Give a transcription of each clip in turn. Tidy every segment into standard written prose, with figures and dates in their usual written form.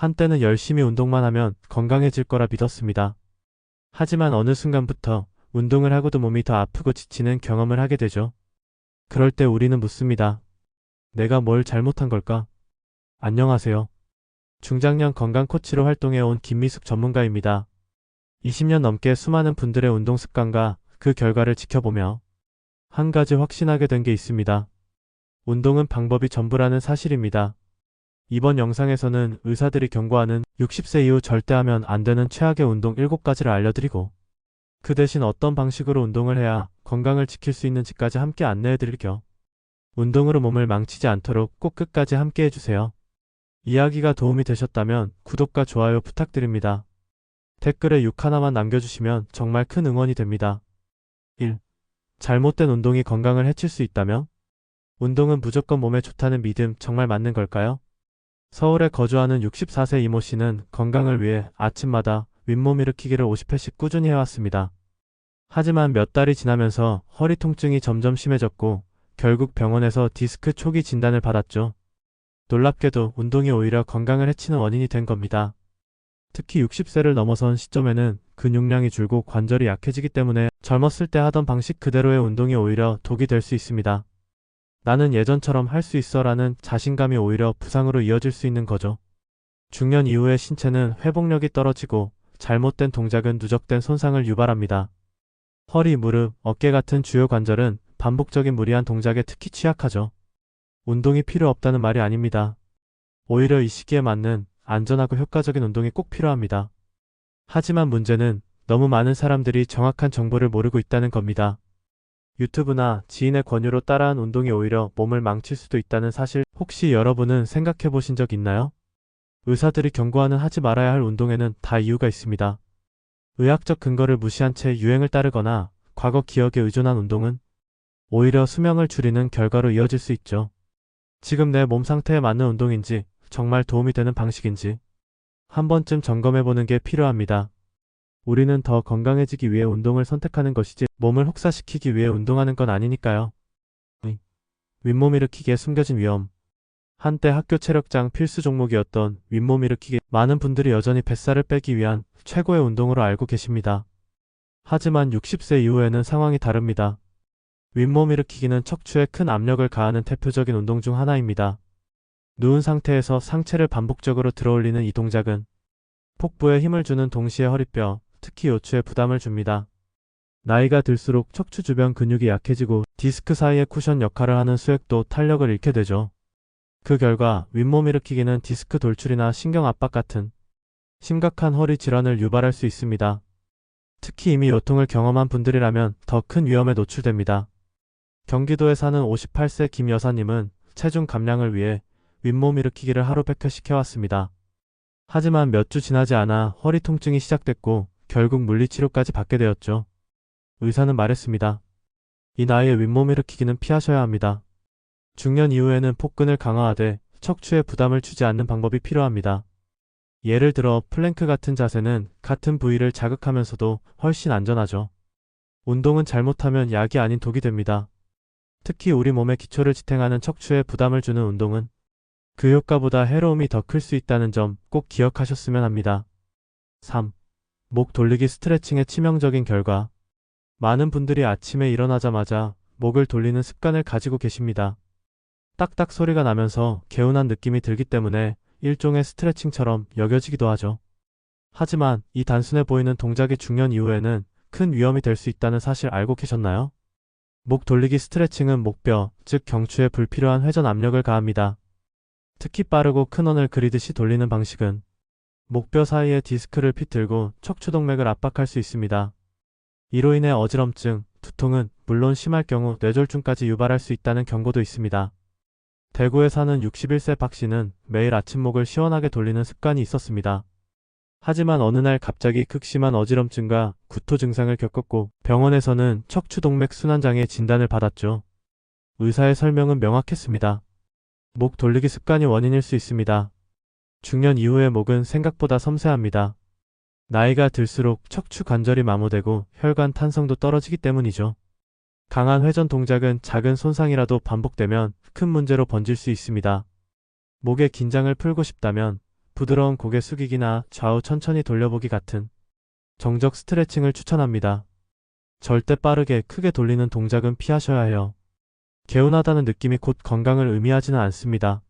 한때는 열심히 운동만 하면 건강해질 거라 믿었습니다. 하지만 어느 순간부터 운동을 하고도 몸이 더 아프고 지치는 경험을 하게 되죠. 그럴 때 우리는 묻습니다. 내가 뭘 잘못한 걸까? 안녕하세요. 중장년 건강 코치로 활동해온 김미숙 전문가입니다. 20년 넘게 수많은 분들의 운동 습관과 그 결과를 지켜보며 한 가지 확신하게 된 게 있습니다. 운동은 방법이 전부라는 사실입니다. 이번 영상에서는 의사들이 경고하는 60세 이후 절대 하면 안 되는 최악의 운동 7가지를 알려드리고 그 대신 어떤 방식으로 운동을 해야 건강을 지킬 수 있는지까지 함께 안내해드릴게요. 운동으로 몸을 망치지 않도록 꼭 끝까지 함께 해주세요. 이야기가 도움이 되셨다면 구독과 좋아요 부탁드립니다. 댓글에 6 하나만 남겨주시면 정말 큰 응원이 됩니다. 1. 잘못된 운동이 건강을 해칠 수 있다면? 운동은 무조건 몸에 좋다는 믿음 정말 맞는 걸까요? 서울에 거주하는 64세 이모 씨는 건강을 위해 아침마다 윗몸 일으키기를 50회씩 꾸준히 해왔습니다. 하지만 몇 달이 지나면서 허리 통증이 점점 심해졌고 결국 병원에서 디스크 초기 진단을 받았죠. 놀랍게도 운동이 오히려 건강을 해치는 원인이 된 겁니다. 특히 60세를 넘어선 시점에는 근육량이 줄고 관절이 약해지기 때문에 젊었을 때 하던 방식 그대로의 운동이 오히려 독이 될 수 있습니다. 나는 예전처럼 할 수 있어 라는 자신감이 오히려 부상으로 이어질 수 있는 거죠. 중년 이후의 신체는 회복력이 떨어지고 잘못된 동작은 누적된 손상을 유발합니다. 허리, 무릎, 어깨 같은 주요 관절은 반복적인 무리한 동작에 특히 취약하죠. 운동이 필요 없다는 말이 아닙니다. 오히려 이 시기에 맞는 안전하고 효과적인 운동이 꼭 필요합니다. 하지만 문제는 너무 많은 사람들이 정확한 정보를 모르고 있다는 겁니다. 유튜브나 지인의 권유로 따라한 운동이 오히려 몸을 망칠 수도 있다는 사실 혹시 여러분은 생각해 보신 적 있나요? 의사들이 경고하는 하지 말아야 할 운동에는 다 이유가 있습니다. 의학적 근거를 무시한 채 유행을 따르거나 과거 기억에 의존한 운동은 오히려 수명을 줄이는 결과로 이어질 수 있죠. 지금 내 몸 상태에 맞는 운동인지 정말 도움이 되는 방식인지 한 번쯤 점검해 보는 게 필요합니다. 우리는 더 건강해지기 위해 운동을 선택하는 것이지 몸을 혹사시키기 위해 운동하는 건 아니니까요. 윗몸 일으키기에 숨겨진 위험. 한때 학교 체력장 필수 종목이었던 윗몸 일으키기 많은 분들이 여전히 뱃살을 빼기 위한 최고의 운동으로 알고 계십니다. 하지만 60세 이후에는 상황이 다릅니다. 윗몸 일으키기는 척추에 큰 압력을 가하는 대표적인 운동 중 하나입니다. 누운 상태에서 상체를 반복적으로 들어올리는 이 동작은 복부에 힘을 주는 동시에 허리뼈, 특히 요추에 부담을 줍니다. 나이가 들수록 척추 주변 근육이 약해지고 디스크 사이의 쿠션 역할을 하는 수액도 탄력을 잃게 되죠. 그 결과 윗몸 일으키기는 디스크 돌출이나 신경 압박 같은 심각한 허리 질환을 유발할 수 있습니다. 특히 이미 요통을 경험한 분들이라면 더 큰 위험에 노출됩니다. 경기도에 사는 58세 김 여사님은 체중 감량을 위해 윗몸 일으키기를 하루 100회씩 해왔습니다. 하지만 몇 주 지나지 않아 허리 통증이 시작됐고 결국 물리치료까지 받게 되었죠. 의사는 말했습니다. 이 나이에 윗몸 일으키기는 피하셔야 합니다. 중년 이후에는 복근을 강화하되 척추에 부담을 주지 않는 방법이 필요합니다. 예를 들어 플랭크 같은 자세는 같은 부위를 자극하면서도 훨씬 안전하죠. 운동은 잘못하면 약이 아닌 독이 됩니다. 특히 우리 몸의 기초를 지탱하는 척추에 부담을 주는 운동은 그 효과보다 해로움이 더 클 수 있다는 점 꼭 기억하셨으면 합니다. 3. 목 돌리기 스트레칭의 치명적인 결과. 많은 분들이 아침에 일어나자마자 목을 돌리는 습관을 가지고 계십니다. 딱딱 소리가 나면서 개운한 느낌이 들기 때문에 일종의 스트레칭처럼 여겨지기도 하죠. 하지만 이 단순해 보이는 동작이 중년 이후에는 큰 위험이 될 수 있다는 사실 알고 계셨나요? 목 돌리기 스트레칭은 목뼈, 즉 경추에 불필요한 회전 압력을 가합니다. 특히 빠르고 큰 원을 그리듯이 돌리는 방식은 목뼈 사이에 디스크를 빗들고 척추동맥을 압박할 수 있습니다. 이로 인해 어지럼증, 두통은 물론 심할 경우 뇌졸중까지 유발할 수 있다는 경고도 있습니다. 대구에 사는 61세 박 씨는 매일 아침 목을 시원하게 돌리는 습관이 있었습니다. 하지만 어느 날 갑자기 극심한 어지럼증과 구토 증상을 겪었고 병원에서는 척추동맥 순환장애 진단을 받았죠. 의사의 설명은 명확했습니다. 목 돌리기 습관이 원인일 수 있습니다. 중년 이후의 목은 생각보다 섬세합니다. 나이가 들수록 척추 관절이 마모되고 혈관 탄성도 떨어지기 때문이죠. 강한 회전 동작은 작은 손상이라도 반복되면 큰 문제로 번질 수 있습니다. 목의 긴장을 풀고 싶다면 부드러운 고개 숙이기나 좌우 천천히 돌려보기 같은 정적 스트레칭을 추천합니다. 절대 빠르게 크게 돌리는 동작은 피하셔야 해요. 개운하다는 느낌이 곧 건강을 의미하지는 않습니다.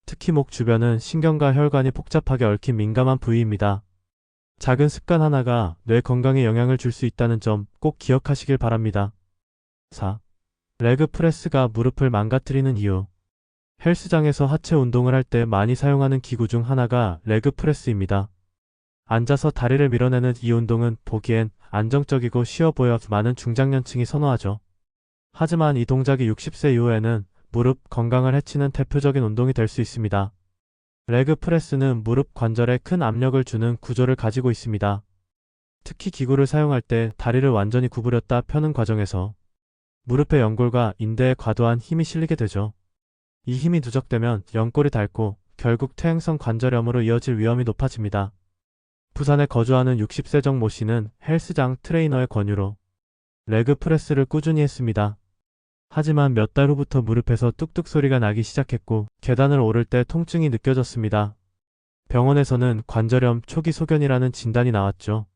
특히 목 주변은 신경과 혈관이 복잡하게 얽힌 민감한 부위입니다. 작은 습관 하나가 뇌 건강에 영향을 줄 수 있다는 점 꼭 기억하시길 바랍니다. 4. 레그 프레스가 무릎을 망가뜨리는 이유. 헬스장에서 하체 운동을 할 때 많이 사용하는 기구 중 하나가 레그 프레스입니다. 앉아서 다리를 밀어내는 이 운동은 보기엔 안정적이고 쉬워 보여 많은 중장년층이 선호하죠. 하지만 이 동작이 60세 이후에는 무릎 건강을 해치는 대표적인 운동이 될 수 있습니다. 레그 프레스는 무릎 관절에 큰 압력을 주는 구조를 가지고 있습니다. 특히 기구를 사용할 때 다리를 완전히 구부렸다 펴는 과정에서 무릎의 연골과 인대에 과도한 힘이 실리게 되죠. 이 힘이 누적되면 연골이 닳고 결국 퇴행성 관절염으로 이어질 위험이 높아집니다. 부산에 거주하는 60세 정 모 씨는 헬스장 트레이너의 권유로 레그 프레스를 꾸준히 했습니다. 하지만 몇 달 후부터 무릎에서 뚝뚝 소리가 나기 시작했고 계단을 오를 때 통증이 느껴졌습니다. 병원에서는 관절염 초기 소견이라는 진단이 나왔죠.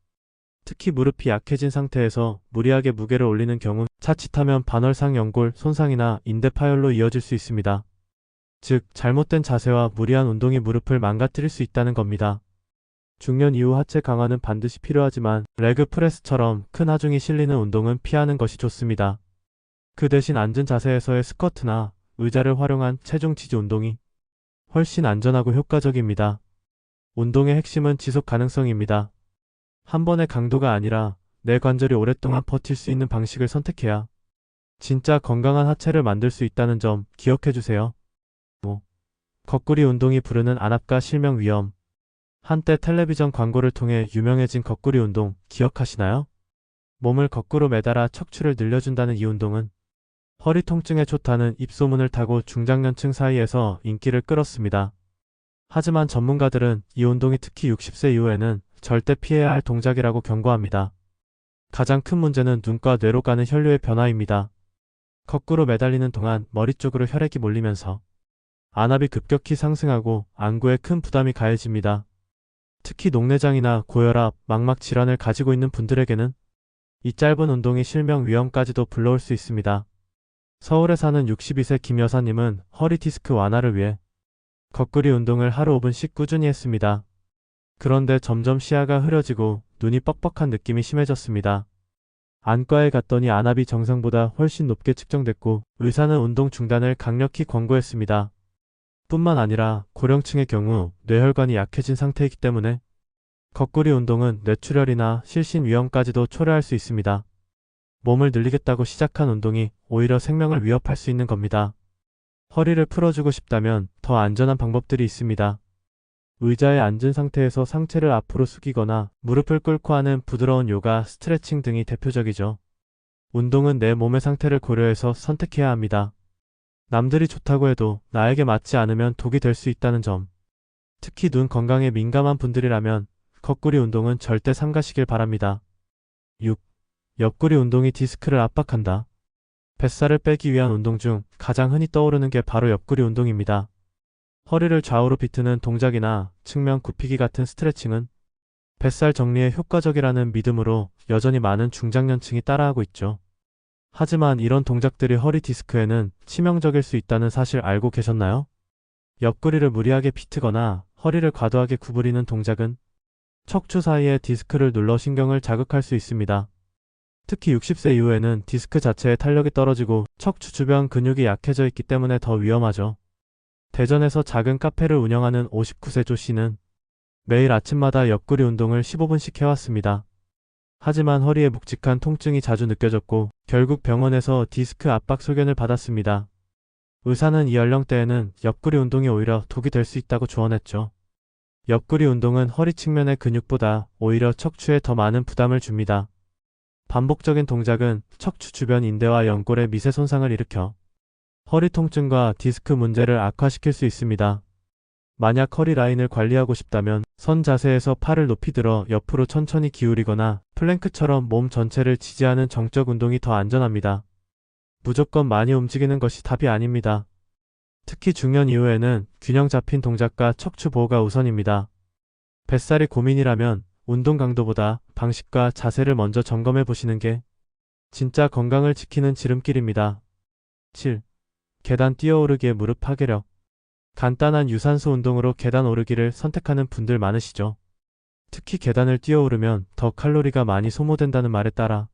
특히 무릎이 약해진 상태에서 무리하게 무게를 올리는 경우 자칫하면 반월상 연골 손상이나 인대 파열로 이어질 수 있습니다. 즉 잘못된 자세와 무리한 운동이 무릎을 망가뜨릴 수 있다는 겁니다. 중년 이후 하체 강화는 반드시 필요하지만 레그 프레스처럼 큰 하중이 실리는 운동은 피하는 것이 좋습니다. 그 대신 앉은 자세에서의 스쿼트나 의자를 활용한 체중 지지 운동이 훨씬 안전하고 효과적입니다. 운동의 핵심은 지속 가능성입니다. 한 번의 강도가 아니라 내 관절이 오랫동안 버틸 수 있는 방식을 선택해야 진짜 건강한 하체를 만들 수 있다는 점 기억해 주세요. 5. 거꾸리 운동이 부르는 안압과 실명 위험. 한때 텔레비전 광고를 통해 유명해진 거꾸리 운동 기억하시나요? 몸을 거꾸로 매달아 척추를 늘려준다는 이 운동은 허리 통증에 좋다는 입소문을 타고 중장년층 사이에서 인기를 끌었습니다. 하지만 전문가들은 이 운동이 특히 60세 이후에는 절대 피해야 할 동작이라고 경고합니다. 가장 큰 문제는 눈과 뇌로 가는 혈류의 변화입니다. 거꾸로 매달리는 동안 머리 쪽으로 혈액이 몰리면서 안압이 급격히 상승하고 안구에 큰 부담이 가해집니다. 특히 녹내장이나 고혈압, 망막 질환을 가지고 있는 분들에게는 이 짧은 운동이 실명 위험까지도 불러올 수 있습니다. 서울에 사는 62세 김 여사님은 허리 디스크 완화를 위해 거꾸리 운동을 하루 5분씩 꾸준히 했습니다. 그런데 점점 시야가 흐려지고 눈이 뻑뻑한 느낌이 심해졌습니다. 안과에 갔더니 안압이 정상보다 훨씬 높게 측정됐고 의사는 운동 중단을 강력히 권고했습니다. 뿐만 아니라 고령층의 경우 뇌혈관이 약해진 상태이기 때문에 거꾸리 운동은 뇌출혈이나 실신 위험까지도 초래할 수 있습니다. 몸을 늘리겠다고 시작한 운동이 오히려 생명을 위협할 수 있는 겁니다. 허리를 풀어주고 싶다면 더 안전한 방법들이 있습니다. 의자에 앉은 상태에서 상체를 앞으로 숙이거나 무릎을 꿇고 하는 부드러운 요가, 스트레칭 등이 대표적이죠. 운동은 내 몸의 상태를 고려해서 선택해야 합니다. 남들이 좋다고 해도 나에게 맞지 않으면 독이 될 수 있다는 점. 특히 눈 건강에 민감한 분들이라면 거꾸리 운동은 절대 삼가시길 바랍니다. 6. 옆구리 운동이 디스크를 압박한다. 뱃살을 빼기 위한 운동 중 가장 흔히 떠오르는 게 바로 옆구리 운동입니다. 허리를 좌우로 비트는 동작이나 측면 굽히기 같은 스트레칭은 뱃살 정리에 효과적이라는 믿음으로 여전히 많은 중장년층이 따라하고 있죠. 하지만 이런 동작들이 허리 디스크에는 치명적일 수 있다는 사실 알고 계셨나요? 옆구리를 무리하게 비트거나 허리를 과도하게 구부리는 동작은 척추 사이의 디스크를 눌러 신경을 자극할 수 있습니다. 특히 60세 이후에는 디스크 자체의 탄력이 떨어지고 척추 주변 근육이 약해져 있기 때문에 더 위험하죠. 대전에서 작은 카페를 운영하는 59세 조 씨는 매일 아침마다 옆구리 운동을 15분씩 해왔습니다. 하지만 허리에 묵직한 통증이 자주 느껴졌고 결국 병원에서 디스크 압박 소견을 받았습니다. 의사는 이 연령대에는 옆구리 운동이 오히려 독이 될 수 있다고 조언했죠. 옆구리 운동은 허리 측면의 근육보다 오히려 척추에 더 많은 부담을 줍니다. 반복적인 동작은 척추 주변 인대와 연골에 미세 손상을 일으켜 허리 통증과 디스크 문제를 악화시킬 수 있습니다. 만약 허리 라인을 관리하고 싶다면 선 자세에서 팔을 높이 들어 옆으로 천천히 기울이거나 플랭크처럼 몸 전체를 지지하는 정적 운동이 더 안전합니다. 무조건 많이 움직이는 것이 답이 아닙니다. 특히 중년 이후에는 균형 잡힌 동작과 척추 보호가 우선입니다. 뱃살이 고민이라면 운동 강도보다 방식과 자세를 먼저 점검해 보시는 게 진짜 건강을 지키는 지름길입니다. 7. 계단 뛰어오르기의 무릎 파괴력. 간단한 유산소 운동으로 계단 오르기를 선택하는 분들 많으시죠? 특히 계단을 뛰어오르면 더 칼로리가 많이 소모된다는 말에 따라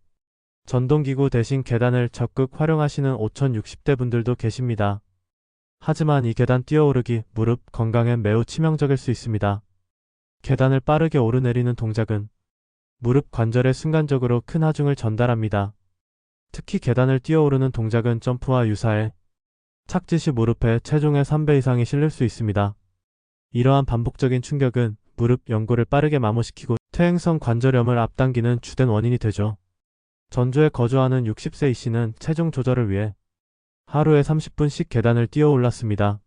전동기구 대신 계단을 적극 활용하시는 5060대 분들도 계십니다. 하지만 이 계단 뛰어오르기 무릎 건강엔 매우 치명적일 수 있습니다. 계단을 빠르게 오르내리는 동작은 무릎 관절에 순간적으로 큰 하중을 전달합니다. 특히 계단을 뛰어오르는 동작은 점프와 유사해 착지 시 무릎에 체중의 3배 이상이 실릴 수 있습니다. 이러한 반복적인 충격은 무릎 연골을 빠르게 마모시키고 퇴행성 관절염을 앞당기는 주된 원인이 되죠. 전주에 거주하는 60세 이 씨는 체중 조절을 위해 하루에 30분씩 계단을 뛰어 올랐습니다.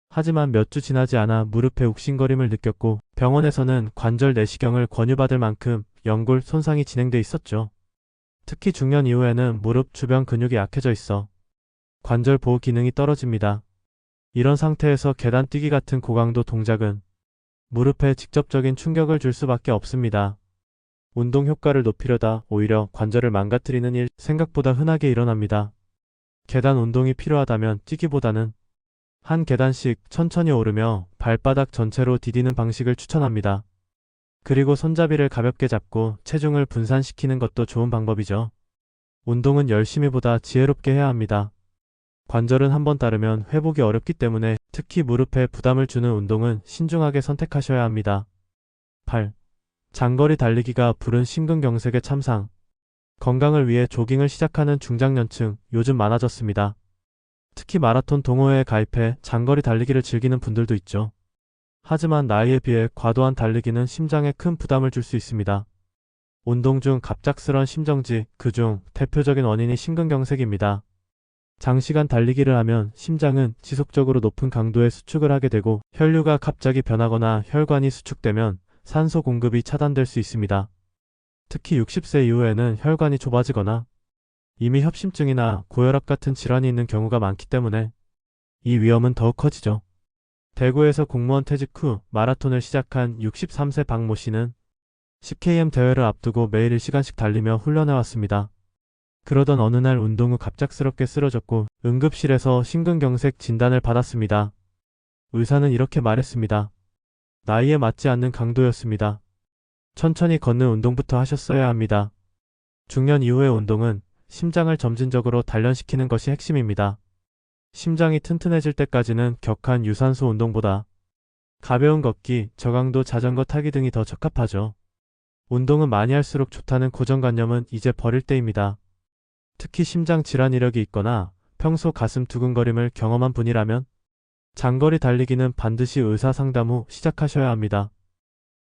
하지만 몇 주 지나지 않아 무릎에 욱신거림을 느꼈고 병원에서는 관절 내시경을 권유받을 만큼 연골 손상이 진행돼 있었죠. 특히 중년 이후에는 무릎 주변 근육이 약해져 있어 관절 보호 기능이 떨어집니다. 이런 상태에서 계단 뛰기 같은 고강도 동작은 무릎에 직접적인 충격을 줄 수밖에 없습니다. 운동 효과를 높이려다 오히려 관절을 망가뜨리는 일 생각보다 흔하게 일어납니다. 계단 운동이 필요하다면 뛰기보다는 한 계단씩 천천히 오르며 발바닥 전체로 디디는 방식을 추천합니다. 그리고 손잡이를 가볍게 잡고 체중을 분산시키는 것도 좋은 방법이죠. 운동은 열심히보다 지혜롭게 해야 합니다. 관절은 한번 따르면 회복이 어렵기 때문에 특히 무릎에 부담을 주는 운동은 신중하게 선택하셔야 합니다. 8. 장거리 달리기가 부른 심근경색의 참상. 건강을 위해 조깅을 시작하는 중장년층 요즘 많아졌습니다. 특히 마라톤 동호회에 가입해 장거리 달리기를 즐기는 분들도 있죠. 하지만 나이에 비해 과도한 달리기는 심장에 큰 부담을 줄 수 있습니다. 운동 중 갑작스런 심정지, 그중 대표적인 원인이 심근경색입니다. 장시간 달리기를 하면 심장은 지속적으로 높은 강도의 수축을 하게 되고 혈류가 갑자기 변하거나 혈관이 수축되면 산소 공급이 차단될 수 있습니다. 특히 60세 이후에는 혈관이 좁아지거나 이미 협심증이나 고혈압 같은 질환이 있는 경우가 많기 때문에 이 위험은 더욱 커지죠. 대구에서 공무원 퇴직 후 마라톤을 시작한 63세 박모 씨는 10km 대회를 앞두고 매일 1시간씩 달리며 훈련해왔습니다. 그러던 어느 날 운동 후 갑작스럽게 쓰러졌고 응급실에서 심근경색 진단을 받았습니다. 의사는 이렇게 말했습니다. 나이에 맞지 않는 강도였습니다. 천천히 걷는 운동부터 하셨어야 합니다. 중년 이후의 운동은 심장을 점진적으로 단련시키는 것이 핵심입니다. 심장이 튼튼해질 때까지는 격한 유산소 운동보다 가벼운 걷기, 저강도 자전거 타기 등이 더 적합하죠. 운동은 많이 할수록 좋다는 고정관념은 이제 버릴 때입니다. 특히 심장 질환 이력이 있거나 평소 가슴 두근거림을 경험한 분이라면 장거리 달리기는 반드시 의사 상담 후 시작하셔야 합니다.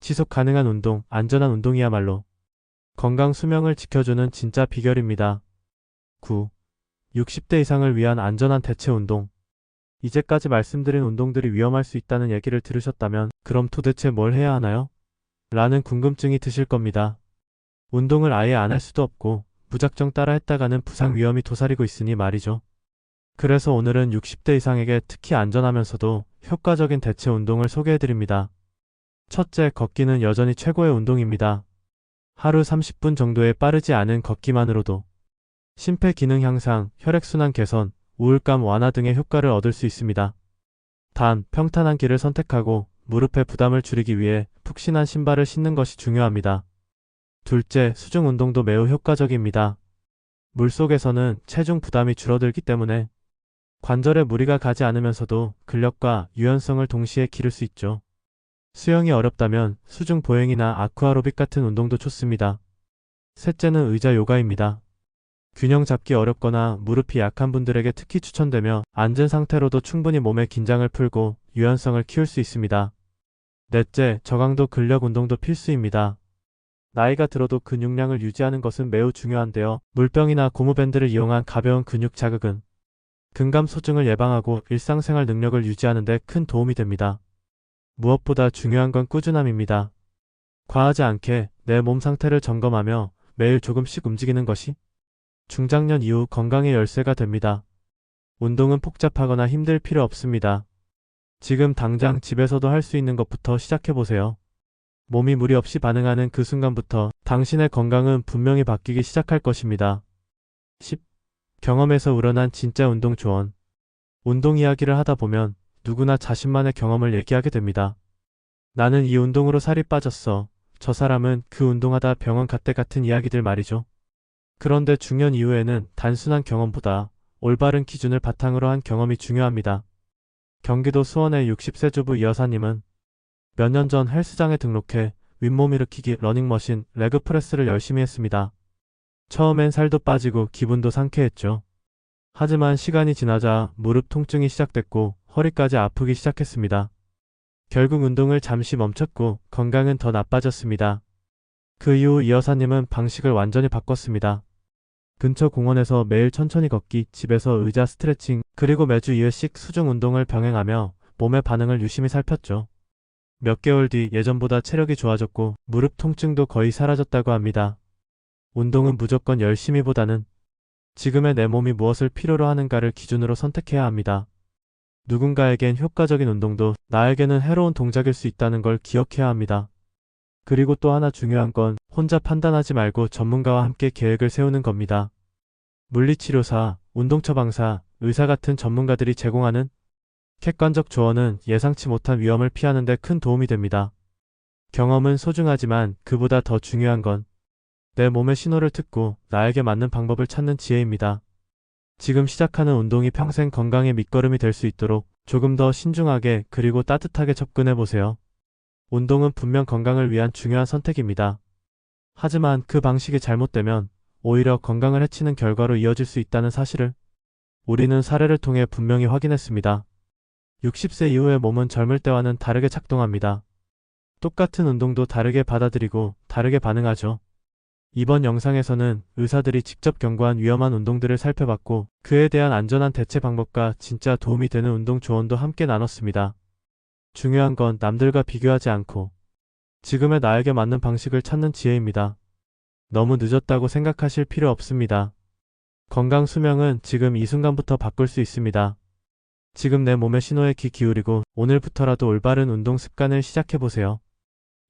지속 가능한 운동, 안전한 운동이야말로 건강 수명을 지켜주는 진짜 비결입니다. 9. 60대 이상을 위한 안전한 대체 운동. 이제까지 말씀드린 운동들이 위험할 수 있다는 얘기를 들으셨다면 그럼 도대체 뭘 해야 하나요? 라는 궁금증이 드실 겁니다. 운동을 아예 안 할 수도 없고 무작정 따라 했다가는 부상 위험이 도사리고 있으니 말이죠. 그래서 오늘은 60대 이상에게 특히 안전하면서도 효과적인 대체 운동을 소개해드립니다. 첫째, 걷기는 여전히 최고의 운동입니다. 하루 30분 정도의 빠르지 않은 걷기만으로도 심폐기능 향상, 혈액순환 개선, 우울감 완화 등의 효과를 얻을 수 있습니다. 단, 평탄한 길을 선택하고 무릎의 부담을 줄이기 위해 푹신한 신발을 신는 것이 중요합니다. 둘째, 수중 운동도 매우 효과적입니다. 물속에서는 체중 부담이 줄어들기 때문에 관절에 무리가 가지 않으면서도 근력과 유연성을 동시에 기를 수 있죠. 수영이 어렵다면 수중 보행이나 아쿠아로빅 같은 운동도 좋습니다. 셋째는 의자 요가입니다. 균형 잡기 어렵거나 무릎이 약한 분들에게 특히 추천되며 앉은 상태로도 충분히 몸의 긴장을 풀고 유연성을 키울 수 있습니다. 넷째, 저강도 근력 운동도 필수입니다. 나이가 들어도 근육량을 유지하는 것은 매우 중요한데요. 물병이나 고무밴드를 이용한 가벼운 근육 자극은 근감소증을 예방하고 일상생활 능력을 유지하는 데 큰 도움이 됩니다. 무엇보다 중요한 건 꾸준함입니다. 과하지 않게 내 몸 상태를 점검하며 매일 조금씩 움직이는 것이 중장년 이후 건강의 열쇠가 됩니다. 운동은 복잡하거나 힘들 필요 없습니다. 지금 당장 집에서도 할 수 있는 것부터 시작해보세요. 몸이 무리 없이 반응하는 그 순간부터 당신의 건강은 분명히 바뀌기 시작할 것입니다. 10. 경험에서 우러난 진짜 운동 조언. 운동 이야기를 하다 보면 누구나 자신만의 경험을 얘기하게 됩니다. 나는 이 운동으로 살이 빠졌어. 저 사람은 그 운동하다 병원 갔대 같은 이야기들 말이죠. 그런데 중년 이후에는 단순한 경험보다 올바른 기준을 바탕으로 한 경험이 중요합니다. 경기도 수원의 60세 주부 이 여사님은 몇 년 전 헬스장에 등록해 윗몸 일으키기, 러닝머신, 레그프레스를 열심히 했습니다. 처음엔 살도 빠지고 기분도 상쾌했죠. 하지만 시간이 지나자 무릎 통증이 시작됐고 허리까지 아프기 시작했습니다. 결국 운동을 잠시 멈췄고 건강은 더 나빠졌습니다. 그 이후 이 여사님은 방식을 완전히 바꿨습니다. 근처 공원에서 매일 천천히 걷기, 집에서 의자 스트레칭, 그리고 매주 2회씩 수중 운동을 병행하며 몸의 반응을 유심히 살폈죠. 몇 개월 뒤 예전보다 체력이 좋아졌고 무릎 통증도 거의 사라졌다고 합니다. 운동은 무조건 열심히보다는 지금의 내 몸이 무엇을 필요로 하는가를 기준으로 선택해야 합니다. 누군가에겐 효과적인 운동도 나에게는 해로운 동작일 수 있다는 걸 기억해야 합니다. 그리고 또 하나 중요한 건 혼자 판단하지 말고 전문가와 함께 계획을 세우는 겁니다. 물리치료사, 운동처방사, 의사 같은 전문가들이 제공하는 객관적 조언은 예상치 못한 위험을 피하는 데 큰 도움이 됩니다. 경험은 소중하지만 그보다 더 중요한 건 내 몸의 신호를 듣고 나에게 맞는 방법을 찾는 지혜입니다. 지금 시작하는 운동이 평생 건강의 밑거름이 될 수 있도록 조금 더 신중하게 그리고 따뜻하게 접근해 보세요. 운동은 분명 건강을 위한 중요한 선택입니다. 하지만 그 방식이 잘못되면 오히려 건강을 해치는 결과로 이어질 수 있다는 사실을 우리는 사례를 통해 분명히 확인했습니다. 60세 이후의 몸은 젊을 때와는 다르게 작동합니다. 똑같은 운동도 다르게 받아들이고 다르게 반응하죠. 이번 영상에서는 의사들이 직접 경고한 위험한 운동들을 살펴봤고 그에 대한 안전한 대체 방법과 진짜 도움이 되는 운동 조언도 함께 나눴습니다. 중요한 건 남들과 비교하지 않고 지금의 나에게 맞는 방식을 찾는 지혜입니다. 너무 늦었다고 생각하실 필요 없습니다. 건강 수명은 지금 이 순간부터 바꿀 수 있습니다. 지금 내 몸의 신호에 귀 기울이고 오늘부터라도 올바른 운동 습관을 시작해보세요.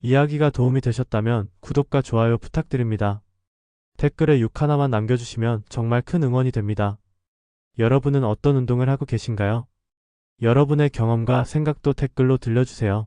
이야기가 도움이 되셨다면 구독과 좋아요 부탁드립니다. 댓글에 6 하나만 남겨주시면 정말 큰 응원이 됩니다. 여러분은 어떤 운동을 하고 계신가요? 여러분의 경험과 생각도 댓글로 들려주세요.